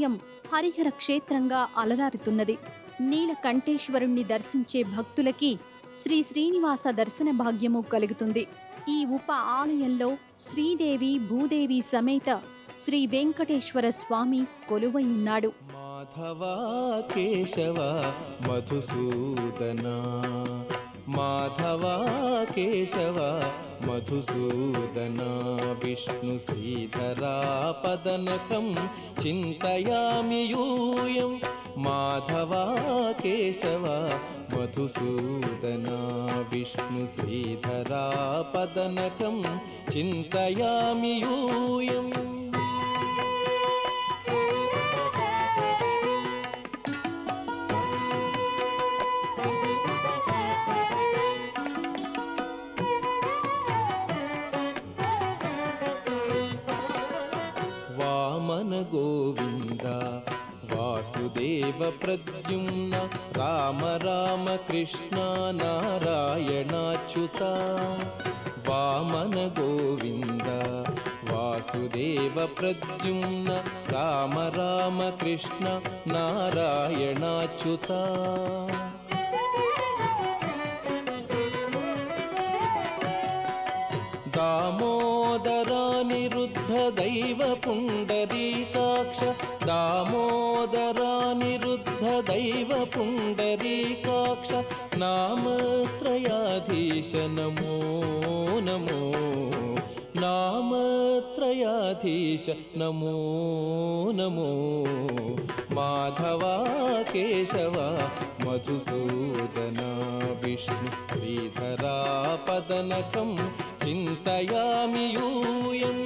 ఆలయం హరిహర క్షేత్రంగా అలరారుతున్నది. నీలకంఠేశ్వరుణ్ణి దర్శించే భక్తులకి శ్రీ శ్రీనివాస దర్శన భాగ్యము కలుగుతుంది. ఈ ఉప ఆలయంలో శ్రీదేవి భూదేవి సమేత శ్రీ వెంకటేశ్వర స్వామి కొలువై ఉన్నాడు. మాధవ కేశవ మధుసూదన, మాధవ కేశవ మధుసూదన, విష్ణు శ్రీధరా పదనకం చింతయామి యూయం. మాధవ కేశవ మధుసూదన, విష్ణు శ్రీధరా పదనకం చింతయామి యూయం. వామన గోవింద వాసుదేవ ప్రద్యుమ్న, రామ రామ కృష్ణ నారాయణాచ్యుత. వామన గోవింద వాసుదేవ ప్రద్యుమ్న, రామ రామ కృష్ణ నారాయణాచ్యుత. దామోదరానిరుద్ధ దైవ పుండరీకాక్ష, దామోదరానిరుద్ధ దైవ పుండరీకాక్ష, నామత్రయాధీశ నమో నమో, నామత్రయాధీశ నమో నమో. మాధవ కేశవ మధుసూదన, విష్ణు శ్రీధరా పదనకం చింతయామి యూయం.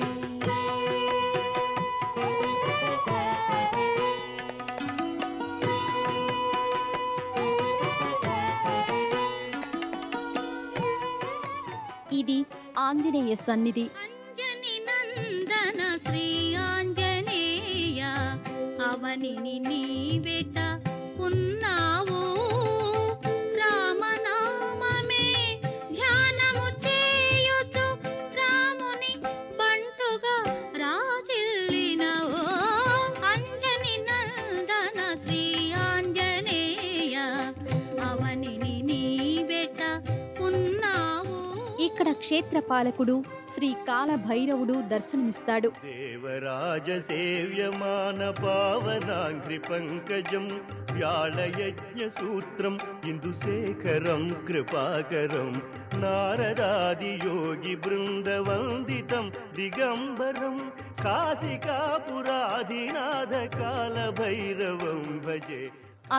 ఇది ఆంజనేయ సన్నిధి. అంజని నందన శ్రీ ఆంజనేయ, అవనిని నీవెట ఉన్నావు. రామనామమే ధ్యానము చేయుచు రాముని బంటుగా రాజిల్లినవో. అంజని నందన శ్రీ ఆంజనేయ, అవనిని నీవెట ఉన్నావు. ఇక్కడ క్షేత్రపాలకుడు శ్రీ కాలభైరవుడు దర్శనమిస్తాడు. దేవరాజ సేవ్యమాన పావనాంఘ్రి పంకజం, వ్యాళయజ్ఞ సూత్రం ఇందుశేఖరం కృపాకరం, నారదాది యోగి బృందవందితం దిగంబరం, కాశికాపురాధినాథ కాలభైరవం భజే.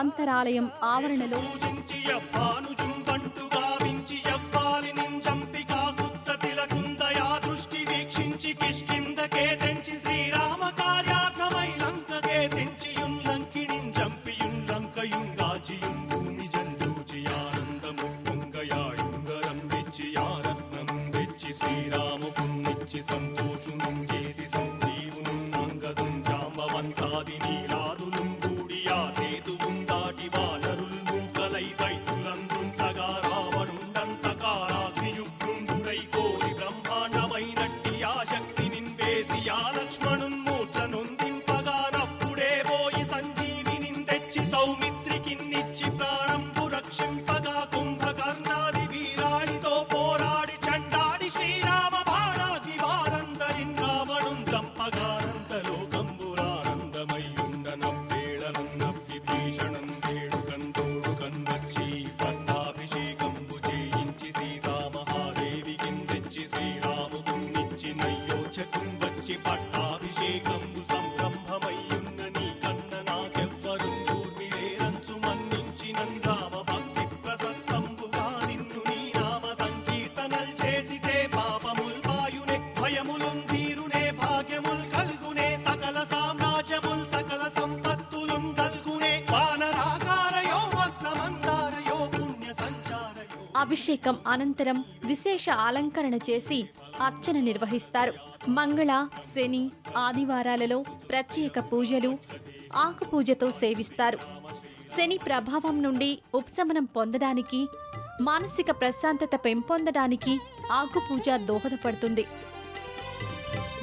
అంతరాలయం ఆవరణలో శ్రీరామ కార్యార్థమై లంకకే తెంచియుం లంకిణిం చంపియుం లంకయుం రాజియుం భూమి జండూచి ఆనందము పొంగయాయుంగరం వెచ్చి ఆరత్నం వెచ్చి శ్రీరాముకున్నిచ్చి సంతోషును చేసి సంజీవును అంగదుం జాంబవంతాది నీలాదులు కూడి ఆ సేతువుం దాటి వానరుల్ మూకలై దైతులందుం సగా రావణుండంతకారాగ్నియుగ్రుండుడై కోరి బ్రహ్మాండమైనట్టి ఆ శక్తి నిన్వేసి ఆ లక్ష్మణున్ మూర్ఛనొందింపగానప్పుడే పోయి సంజీవిని తెచ్చి సౌమిత్రికిన్నిచ్చి ప్రాణంబు రక్షింపగా కుంభకర్ణాది వీరాడితో పోరాడి చండాడి శ్రీరామ బాణాగ్ని వారందరిన్ రావణున్ చంపగానంత లోకంబురానందమయ్యుండనవ్వేళనం నవ్విభీషణం వేడుకందోడు కన్వచ్చి పట్టాభిషేకంబు చేయించి సీతామహాదేవికిన్ తెచ్చి శ్రీరాముకున్నిచ్చి నయ్యోచకుం వచ్చి పట్టాభిషేకంబు సంరంభమయ్యున్న నీ కన్న నాకెవ్వరు దూర్మిలేరంచు మన్నించినన్ రామ భక్తి ప్రశస్తంబుగా నిన్ను నీ నామ సంకీర్తనల్ చేసితే పాపముల్ పాయునే భయములున్ తీరునే భాగ్యముల్ కల్గునే సకల సామ్రాజ్యముల్ సకల సంపత్తులున్ కల్గునే వానరాకారయో వక్తమందారయో పుణ్య సంచారయో. అభిషేకం అనంతరం విశేష అలంకరణ చేసి అర్చన నిర్వహిస్తారు. మంగళ, శని, ఆదివారాలలో ప్రత్యేక పూజలు, ఆకుపూజతో సేవిస్తారు. శని ప్రభావం నుండి ఉపశమనం పొందడానికి, మానసిక ప్రశాంతత పెంపొందడానికి ఆకుపూజ దోహదపడుతుంది.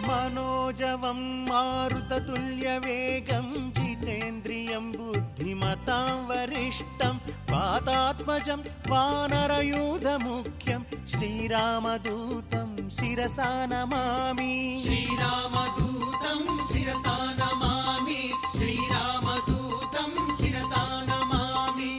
मनोजवं मारुततुल्यवेगं जितेन्द्रियं बुद्धिमतां वरिष्ठं वातात्मजं वानरयूथमुख्यं श्रीरामदूतं शिरसा नमामि श्रीरामदूतं शिरसा नमामि श्रीरामदूतं शिरसा नमामि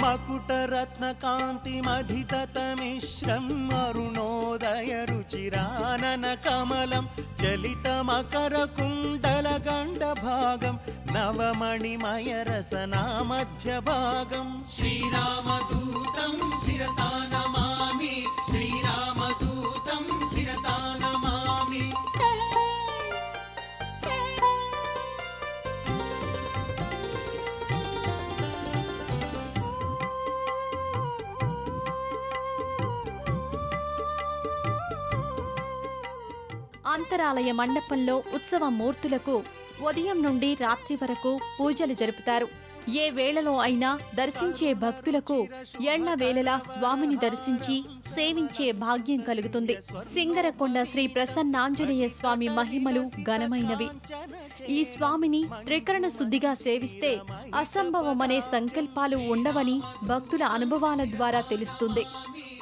मकुटरत्नकान्तिमधिततमिश्रम् अरुणोदयरुचिराननकमलं चलितमकरकुण्डलगण्डभागं नवमणिमयरसनामध्यभागं श्रीरामदूतं शिरसा नमामि श्रीरामदूतं शिरसा नमामि అంతరాలయ మండపంలో ఉత్సవ మూర్తులకు ఉదయం నుండి రాత్రి వరకు పూజలు జరుపుతారు. ఏ వేళలో అయినా దర్శించే భక్తులకు ఎళ్లవేళలా స్వామిని దర్శించి సేవించే భాగ్యం కలుగుతుంది. సింగరకొండ శ్రీ ప్రసన్నాంజనేయ స్వామి మహిమలు ఘనమైనవి. ఈ స్వామిని త్రికరణ శుద్ధిగా సేవిస్తే అసంభవమనే సంకల్పాలు ఉండవని భక్తుల అనుభవాల ద్వారా తెలుస్తుంది.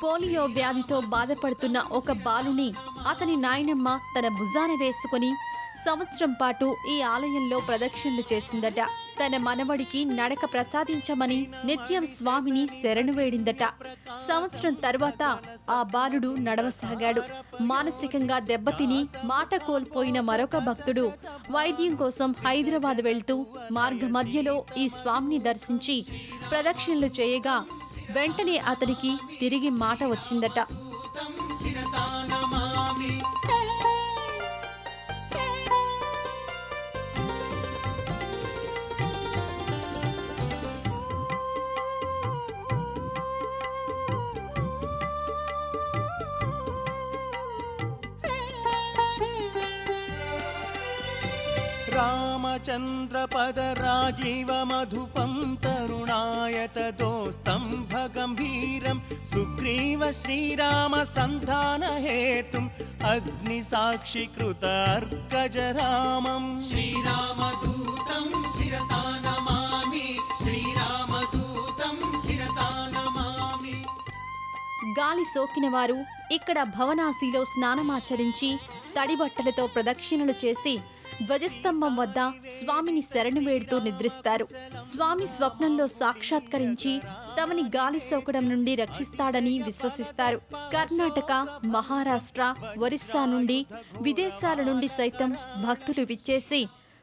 పోలియో వ్యాధితో బాధపడుతున్న ఒక బాలుని అతని నాయనమ్మ తన భుజాన వేసుకుని సంవత్సరం పాటు ఈ ఆలయంలో ప్రదక్షిణలు చేసిందట. తన మనవడికి నడక ప్రసాదించమని నిత్యం స్వామిని శరణు వేడిందట. సంవత్సరం తరువాత ఆ బాలుడు నడవసాగాడు. మానసికంగా దెబ్బతిని మాట కోల్పోయిన మరొక భక్తుడు వైద్యం కోసం హైదరాబాద్ వెళ్తూ మార్గ మధ్యలో ఈ స్వామిని దర్శించి ప్రదక్షిణలు చేయగా వెంటనే అతనికి తిరిగి మాట వచ్చిందట. रामचन्द्रपदराजीवमधुपं तरुणायतदोस्तं भगम्भीरं सुग्रीव श्रीरामसन्धानहेतुम् अग्निसाक्षिकृत अर्कजरामं श्रीरामदूतं शिरसा नमामि श्रीरामदूतं शिरसा नमामि గాలి సోకిన వారు ఇక్కడ భవనాసిలో స్నానమాచరించి తడిబట్టలతో ప్రదక్షిణలు చేసి ధ్వజస్తంభం వద్ద స్వామిని శరణు వేడుతూ నిద్రిస్తారు. స్వామి స్వప్నంలో సాక్షాత్కరించి తమని గాలి సోకడం నుండి రక్షిస్తాడని విశ్వసిస్తారు. కర్ణాటక, మహారాష్ట్ర, ఒరిస్సా నుండి విదేశాల నుండి సైతం భక్తులు విచ్చేసి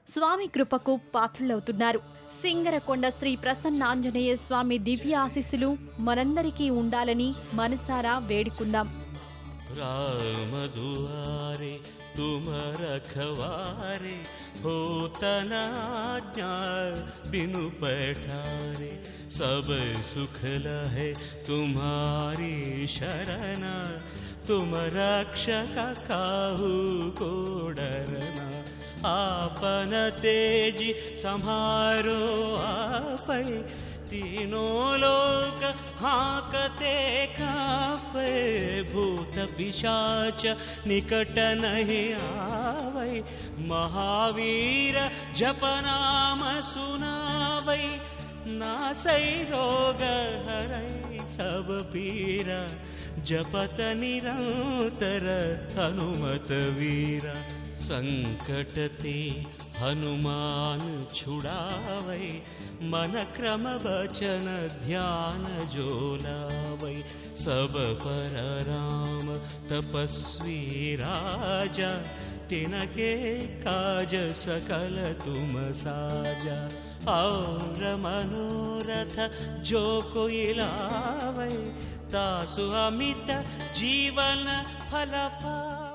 స్వామి కృపకు పాత్రులవుతున్నారు. సింగరకొండ శ్రీ ప్రసన్నాంజనేయ స్వామి దివ్య ఆశీస్సులు మనందరికీ ఉండాలని మనసారా వేడుకుందాం. राम दुआरे तुम रखवारे होत न आज्ञा बिनु पठारे सब सुख लहे तुम्हारी शरण तुम रक्षक काहू को डरना आपन तेजी सम्हारो आपै तीनों लोक हाँकते कांपे भूत पिशाच निकट नहीं आवै महावीर जप नाम सुनावै नासै रोग हरै सब पीरा जपत निरंतर हनुमत वीरा संकट ते हनुमान छुड़ावै मन क्रम वचन ध्यान जोलावै सब पर राम तपस्वी राजा तिनके काज सकल तुम साजा और मनोरथ जो कोई लावै तासु अमित जीवन फल पावै।